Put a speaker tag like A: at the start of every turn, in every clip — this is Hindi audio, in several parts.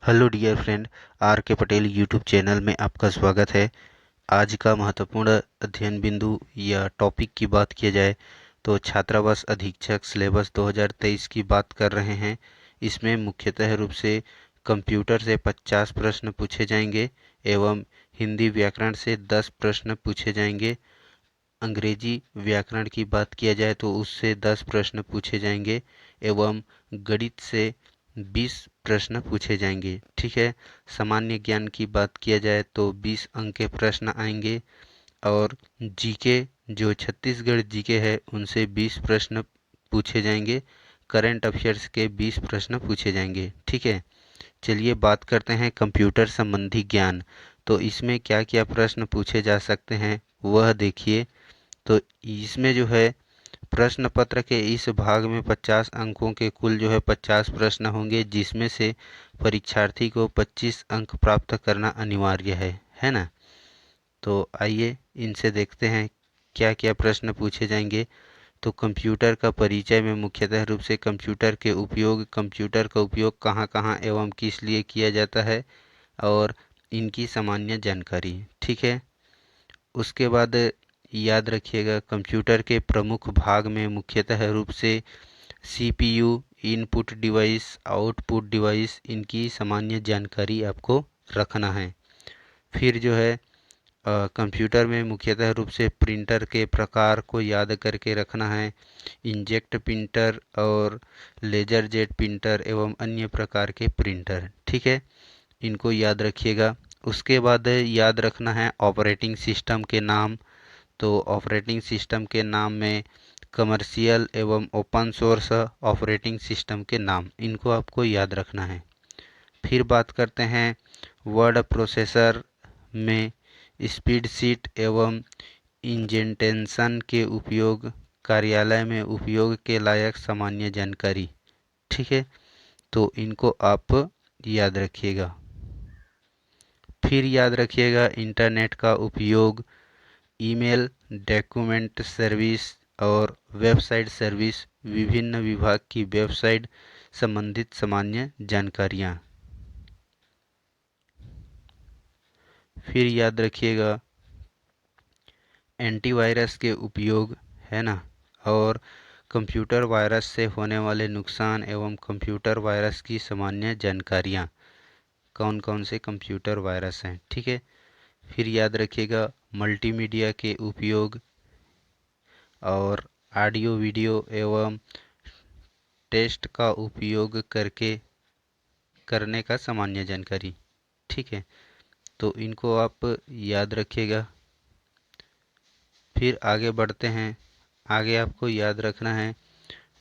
A: हेलो डियर फ्रेंड, आर के पटेल यूट्यूब चैनल में आपका स्वागत है। आज का महत्वपूर्ण अध्ययन बिंदु या टॉपिक की बात किया जाए तो छात्रावास अधीक्षक सिलेबस 2023 की बात कर रहे हैं। इसमें मुख्यतः रूप से कंप्यूटर से 50 प्रश्न पूछे जाएंगे एवं हिंदी व्याकरण से 10 प्रश्न पूछे जाएंगे। अंग्रेजी व्याकरण की बात किया जाए तो उससे 10 प्रश्न पूछे जाएंगे एवं गणित से 20 प्रश्न पूछे जाएंगे। ठीक है। सामान्य ज्ञान की बात किया जाए तो 20 अंक के प्रश्न आएंगे और जीके जो छत्तीसगढ़ जीके है उनसे 20 प्रश्न पूछे जाएंगे। करंट अफेयर्स के 20 प्रश्न पूछे जाएंगे। ठीक है। चलिए बात करते हैं कंप्यूटर संबंधी ज्ञान। तो इसमें क्या क्या प्रश्न पूछे जा सकते हैं वह देखिए। तो इसमें जो है प्रश्न पत्र के इस भाग में 50 अंकों के कुल जो है 50 प्रश्न होंगे, जिसमें से परीक्षार्थी को 25 अंक प्राप्त करना अनिवार्य है ना। तो आइए इनसे देखते हैं क्या क्या प्रश्न पूछे जाएंगे। तो कंप्यूटर का परिचय में मुख्यतः रूप से कंप्यूटर का उपयोग कहाँ कहाँ एवं किस लिए किया जाता है और इनकी सामान्य जानकारी। ठीक है। उसके बाद याद रखिएगा कंप्यूटर के प्रमुख भाग में मुख्यतः रूप से CPU, input device, output device, इनकी सामान्य जानकारी आपको रखना है। फिर जो है कंप्यूटर में मुख्यतः रूप से प्रिंटर के प्रकार को याद करके रखना है। इंजेक्ट प्रिंटर और लेजर जेट प्रिंटर एवं अन्य प्रकार के प्रिंटर। ठीक है, इनको याद रखिएगा। उसके बाद याद रखना है ऑपरेटिंग सिस्टम के नाम। तो ऑपरेटिंग सिस्टम के नाम में कमर्शियल एवं ओपन सोर्स ऑपरेटिंग सिस्टम के नाम, इनको आपको याद रखना है। फिर बात करते हैं वर्ड प्रोसेसर में स्पीड शीट एवं इंडेंटेशन के उपयोग, कार्यालय में उपयोग के लायक सामान्य जानकारी। ठीक है, तो इनको आप याद रखिएगा। फिर याद रखिएगा इंटरनेट का उपयोग, ईमेल, डॉक्यूमेंट सर्विस और वेबसाइट सर्विस, विभिन्न विभाग की वेबसाइट संबंधित सामान्य जानकारियाँ। फिर याद रखिएगा एंटीवायरस के उपयोग, है ना, और कंप्यूटर वायरस से होने वाले नुकसान एवं कंप्यूटर वायरस की सामान्य जानकारियाँ, कौन कौन से कंप्यूटर वायरस हैं। ठीक है। फिर याद रखिएगा मल्टीमीडिया के उपयोग और ऑडियो वीडियो एवं टेस्ट का उपयोग करके करने का सामान्य जानकारी। ठीक है, तो इनको आप याद रखिएगा। फिर आगे बढ़ते हैं। आगे आपको याद रखना है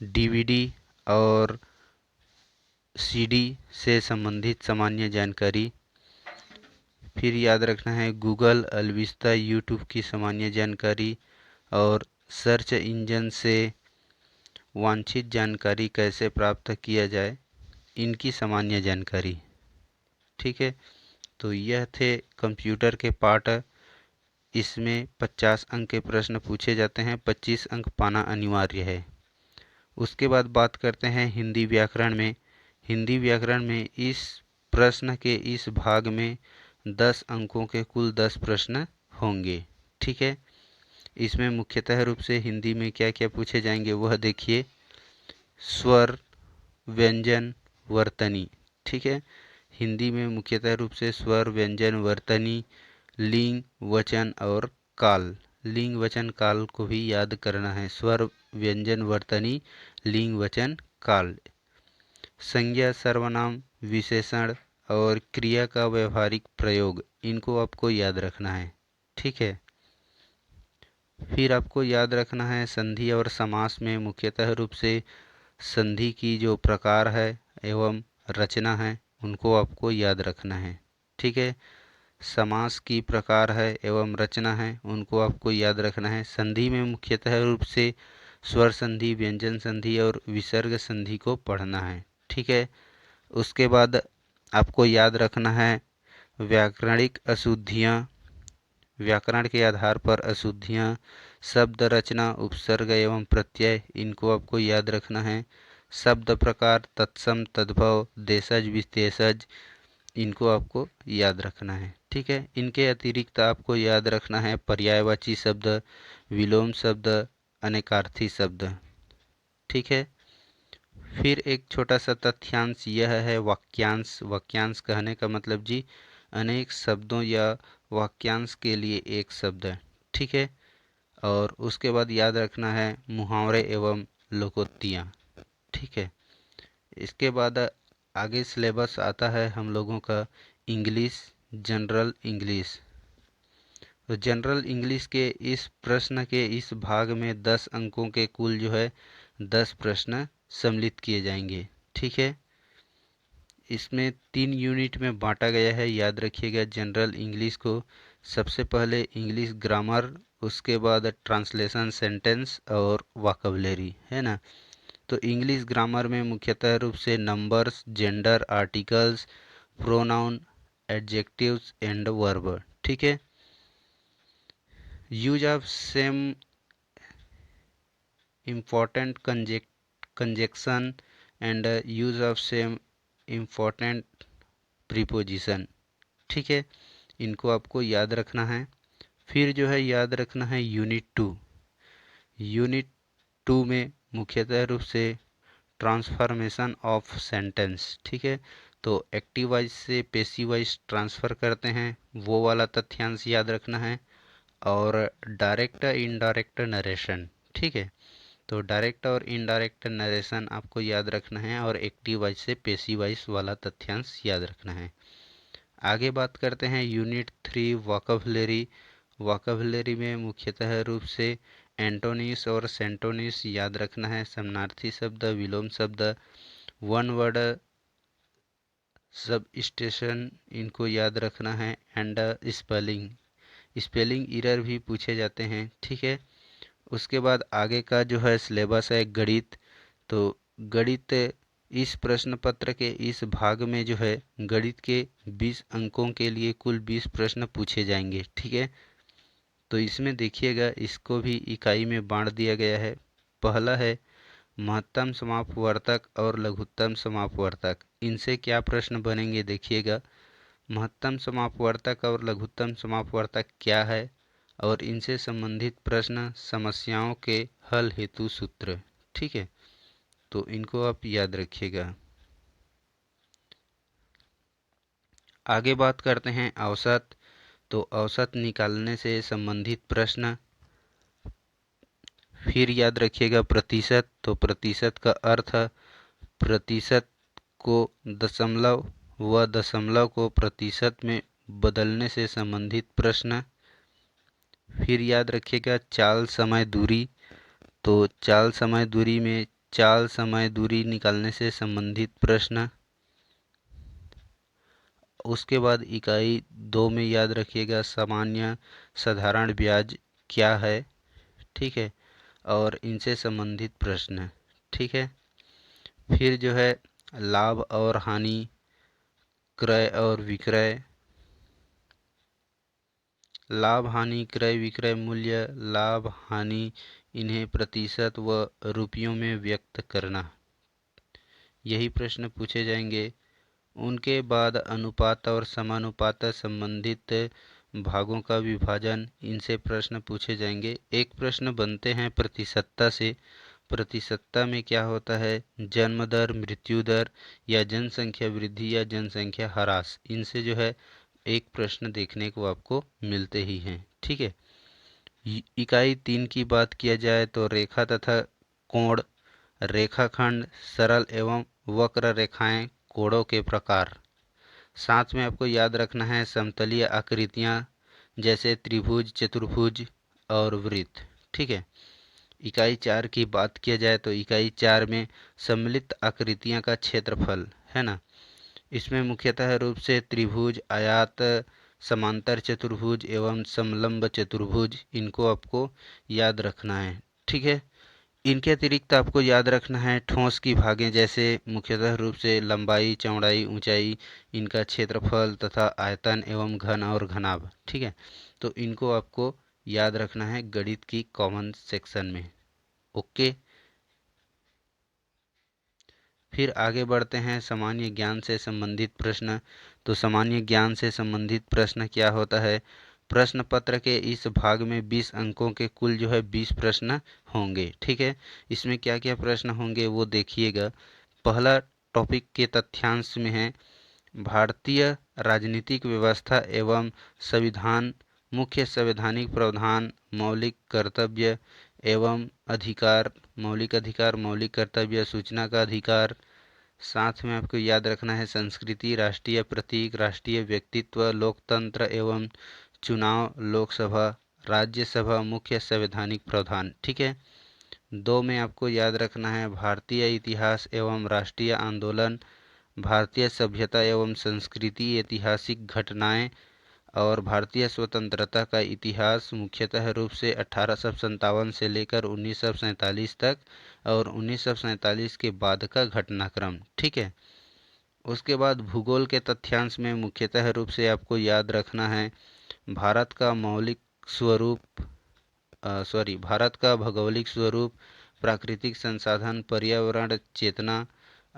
A: डीवीडी और सीडी से संबंधित सामान्य जानकारी। फिर याद रखना है गूगल, अलविस्ता, यूट्यूब की सामान्य जानकारी और सर्च इंजन से वांछित जानकारी कैसे प्राप्त किया जाए, इनकी सामान्य जानकारी। ठीक है, तो यह थे कंप्यूटर के पार्ट। इसमें 50 अंक के प्रश्न पूछे जाते हैं, 25 अंक पाना अनिवार्य है। उसके बाद बात करते हैं हिंदी व्याकरण में। हिंदी व्याकरण में इस प्रश्न के इस भाग में 10 अंकों के कुल 10 प्रश्न होंगे। ठीक है, इसमें मुख्यतः रूप से हिंदी में क्या क्या पूछे जाएंगे वह देखिए। स्वर, व्यंजन, वर्तनी। ठीक है, हिंदी में मुख्यतः रूप से स्वर, व्यंजन, वर्तनी, लिंग, वचन और काल। लिंग वचन काल को भी याद करना है। स्वर, व्यंजन, वर्तनी, लिंग, वचन, काल। संज्ञा, सर्वनाम, विशेषण और क्रिया का व्यवहारिक प्रयोग, इनको आपको याद रखना है। ठीक है। फिर आपको याद रखना है संधि और समास में मुख्यतः रूप से संधि की जो प्रकार है एवं रचना है उनको आपको याद रखना है। ठीक है, समास की प्रकार है एवं रचना है उनको आपको याद रखना है। संधि में मुख्यतः रूप से स्वर संधि, व्यंजन संधि और विसर्ग संधि को पढ़ना है। ठीक है। उसके बाद आपको याद रखना है व्याकरणिक अशुद्धियाँ, व्याकरण के आधार पर अशुद्धियाँ, शब्द रचना, उपसर्ग एवं प्रत्यय, इनको आपको याद रखना है। शब्द प्रकार, तत्सम, तद्भव, देशज, विशेषज, इनको आपको याद रखना है। ठीक है, इनके अतिरिक्त आपको याद रखना है पर्यायवाची शब्द, विलोम शब्द, अनेकार्थी शब्द। ठीक है, फिर एक छोटा सा तथ्यांश यह है वाक्यांश। वाक्यांश कहने का मतलब जी अनेक शब्दों या वाक्यांश के लिए एक शब्द है। ठीक है, और उसके बाद याद रखना है मुहावरे एवं लोकोक्तियाँ। ठीक है, इसके बाद आगे सिलेबस आता है हम लोगों का इंग्लिश, जनरल इंग्लिश। तो जनरल इंग्लिश के इस प्रश्न के इस भाग में 10 अंकों के कुल जो है 10 प्रश्न सम्मिलित किए जाएंगे। ठीक है, इसमें 3 यूनिट में बांटा गया है, याद रखिएगा जनरल इंग्लिश को। सबसे पहले इंग्लिश ग्रामर, उसके बाद ट्रांसलेशन, सेंटेंस और वोकैबुलरी, है ना। तो इंग्लिश ग्रामर में मुख्यतः रूप से numbers, gender, articles, pronoun, adjectives and verb. ठीक है, use of same important conjunction and use of same important preposition. ठीक है, इनको आपको याद रखना है। फिर जो है याद रखना है यूनिट 2। यूनिट 2 में मुख्यतः रूप से ट्रांसफॉर्मेशन ऑफ सेंटेंस। ठीक है, तो एक्टिव वॉइस से पैसिव वॉइस ट्रांसफ़र करते हैं, वो वाला तथ्यांश याद रखना है। और डायरेक्ट इनडायरेक्ट नरेशन। ठीक है, तो डायरेक्ट और इनडायरेक्ट नरेशन आपको याद रखना है और एक्टिव वॉइस से पैसिव वॉइस वाला तथ्यांश याद रखना है। आगे बात करते हैं यूनिट 3 वोकैबुलरी। वोकैबुलरी में मुख्यतः रूप से एंटोनिम्स और सेंटोनिम्स याद रखना है, समानार्थी शब्द, विलोम शब्द, वन वर्ड सब स्टेशन, इनको याद रखना है। एंड स्पेलिंग, स्पेलिंग एरर भी पूछे जाते हैं। ठीक है, उसके बाद आगे का जो है सिलेबस है गणित। तो गणित इस प्रश्न पत्र के इस भाग में जो है गणित के 20 अंकों के लिए कुल 20 प्रश्न पूछे जाएंगे। ठीक है, तो इसमें देखिएगा इसको भी इकाई में बांट दिया गया है। पहला है महत्तम समापवर्तक और लघुत्तम समापवर्तक। इनसे क्या प्रश्न बनेंगे देखिएगा। महत्तम समापवर्तक और लघुत्तम समापवर्तक क्या है और इनसे संबंधित प्रश्न, समस्याओं के हल हेतु सूत्र। ठीक है, तो इनको आप याद रखिएगा। आगे बात करते हैं औसत। तो औसत निकालने से संबंधित प्रश्न। फिर याद रखिएगा प्रतिशत। तो प्रतिशत का अर्थ प्रतिशत को दशमलव व दशमलव को प्रतिशत में बदलने से संबंधित प्रश्न। फिर याद रखिएगा चाल, समय, दूरी। तो चाल, समय, दूरी में चाल, समय, दूरी निकालने से संबंधित प्रश्न। उसके बाद इकाई 2 में याद रखिएगा सामान्य साधारण ब्याज क्या है। ठीक है, और इनसे संबंधित प्रश्न। ठीक है, फिर जो है लाभ और हानि, क्रय और विक्रय, लाभ हानि, क्रय विक्रय मूल्य, लाभ हानि, इन्हें प्रतिशत व रुपयों में व्यक्त करना, यही प्रश्न पूछे जाएंगे। उनके बाद अनुपात और समानुपात संबंधित भागों का विभाजन, इनसे प्रश्न पूछे जाएंगे। एक प्रश्न बनते हैं प्रतिशतता से। प्रतिशतता में क्या होता है, जन्म दर, मृत्यु दर या जनसंख्या वृद्धि या जनसंख्या ह्रास, इनसे जो है एक प्रश्न देखने को आपको मिलते ही हैं। ठीक है, इकाई 3 की बात किया जाए तो रेखा तथा कोण, रेखाखंड, सरल एवं वक्र रेखाएं, कोणों के प्रकार। साथ में आपको याद रखना है समतलीय आकृतियां जैसे त्रिभुज, चतुर्भुज और वृत्त। ठीक है, इकाई 4 की बात किया जाए तो इकाई 4 में सम्मिलित आकृतियां का क्षेत्रफल, है ना। इसमें मुख्यतः रूप से त्रिभुज, आयत, समांतर चतुर्भुज एवं समलंब चतुर्भुज, इनको आपको याद रखना है। ठीक है, इनके अतिरिक्त आपको याद रखना है ठोस की भागें जैसे मुख्यतः रूप से लंबाई, चौड़ाई, ऊंचाई, इनका क्षेत्रफल तथा आयतन एवं घन और घनाभ। ठीक है, तो इनको आपको याद रखना है गणित की कॉमन सेक्शन में। ओके, फिर आगे बढ़ते हैं सामान्य ज्ञान से संबंधित प्रश्न। तो सामान्य ज्ञान से संबंधित प्रश्न क्या होता है? प्रश्न पत्र के इस भाग में 20 अंकों के कुल जो है 20 प्रश्न होंगे। ठीक है, इसमें क्या क्या प्रश्न होंगे वो देखिएगा। पहला टॉपिक के तथ्यांश में है भारतीय राजनीतिक व्यवस्था एवं संविधान, मुख्य संवैधानिक प्रावधान, मौलिक कर्तव्य एवं अधिकार, मौलिक अधिकार, मौलिक कर्तव्य, सूचना का अधिकार। साथ में आपको याद रखना है संस्कृति, राष्ट्रीय प्रतीक, राष्ट्रीय व्यक्तित्व, लोकतंत्र एवं चुनाव, लोकसभा, राज्यसभा, मुख्य संवैधानिक प्रावधान। ठीक है, दो में आपको याद रखना है भारतीय इतिहास एवं राष्ट्रीय आंदोलन, भारतीय सभ्यता एवं संस्कृति, ऐतिहासिक घटनाएं और भारतीय स्वतंत्रता का इतिहास, मुख्यतः रूप से 1857 से लेकर 1947 तक और 1947 के बाद का घटनाक्रम। ठीक है, उसके बाद भूगोल के तथ्यांश में मुख्यतः रूप से आपको याद रखना है भारत का मौलिक स्वरूप, भारत का भौगोलिक स्वरूप, प्राकृतिक संसाधन, पर्यावरण चेतना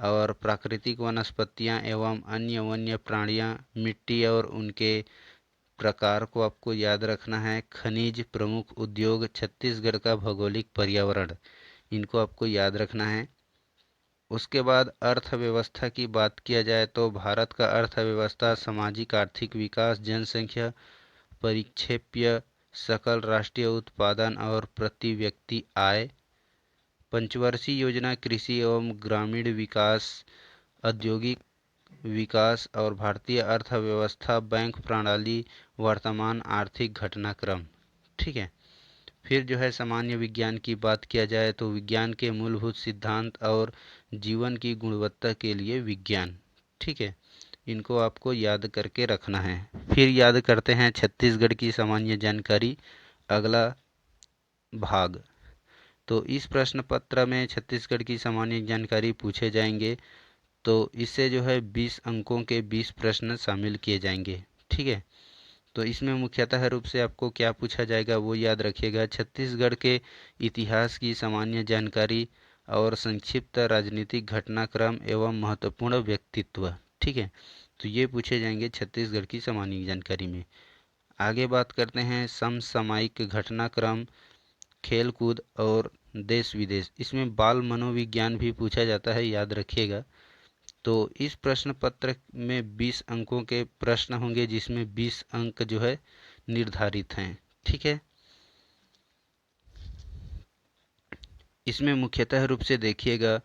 A: और प्राकृतिक वनस्पतियां एवं अन्य वन्य प्राणियां, मिट्टी और उनके प्रकार को आपको याद रखना है, खनिज, प्रमुख उद्योग, छत्तीसगढ़ का भौगोलिक पर्यावरण, इनको आपको याद रखना है। उसके बाद अर्थव्यवस्था की बात किया जाए तो भारत का अर्थव्यवस्था सामाजिक आर्थिक विकास, जनसंख्या, परिक्षेप्य, सकल राष्ट्रीय उत्पादन और प्रति व्यक्ति आय, पंचवर्षीय योजना, कृषि एवं ग्रामीण विकास, औद्योगिक विकास और भारतीय अर्थव्यवस्था, बैंक प्रणाली, वर्तमान आर्थिक घटनाक्रम। ठीक है, फिर जो है सामान्य विज्ञान की बात किया जाए तो विज्ञान के मूलभूत सिद्धांत और जीवन की गुणवत्ता के लिए विज्ञान। ठीक है, इनको आपको याद करके रखना है। फिर याद करते हैं छत्तीसगढ़ की सामान्य जानकारी, अगला भाग। तो इस प्रश्न पत्र में छत्तीसगढ़ की सामान्य जानकारी पूछे जाएंगे। तो इससे जो है 20 अंकों के 20 प्रश्न शामिल किए जाएंगे। ठीक है, तो इसमें मुख्यतः रूप से आपको क्या पूछा जाएगा वो याद रखिएगा। छत्तीसगढ़ के इतिहास की सामान्य जानकारी और संक्षिप्त राजनीतिक घटनाक्रम एवं महत्वपूर्ण व्यक्तित्व। ठीक है, तो ये पूछे जाएंगे छत्तीसगढ़ की सामान्य जानकारी में। आगे बात करते हैं समसामयिक घटनाक्रम, खेलकूद और देश विदेश। इसमें बाल मनोविज्ञान भी पूछा जाता है, याद रखिएगा। तो इस प्रश्न पत्र में 20 अंकों के प्रश्न होंगे जिसमें 20 अंक जो है निर्धारित हैं। ठीक है, इसमें मुख्यतः रूप से देखिएगा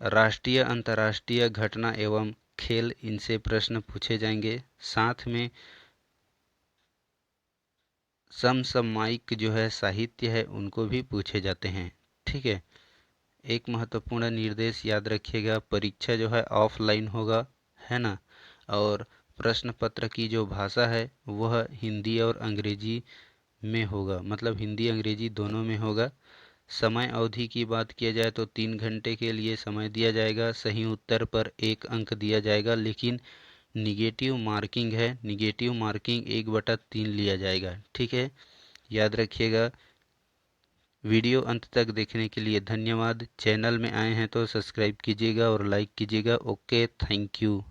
A: राष्ट्रीय अंतर्राष्ट्रीय घटना एवं खेल, इनसे प्रश्न पूछे जाएंगे। साथ में समसामयिक जो है साहित्य है उनको भी पूछे जाते हैं। ठीक है, एक महत्वपूर्ण निर्देश याद रखिएगा, परीक्षा जो है ऑफलाइन होगा, है ना, और प्रश्न पत्र की जो भाषा है वह हिंदी और अंग्रेजी में होगा, मतलब हिंदी अंग्रेजी दोनों में होगा। समय अवधि की बात किया जाए तो 3 घंटे के लिए समय दिया जाएगा, सही उत्तर पर 1 अंक दिया जाएगा, लेकिन निगेटिव मार्किंग है, निगेटिव मार्किंग 1/3 लिया जाएगा। ठीक है, याद रखिएगा। वीडियो अंत तक देखने के लिए धन्यवाद। चैनल में आए हैं तो सब्सक्राइब कीजिएगा और लाइक कीजिएगा। Okay, thank you.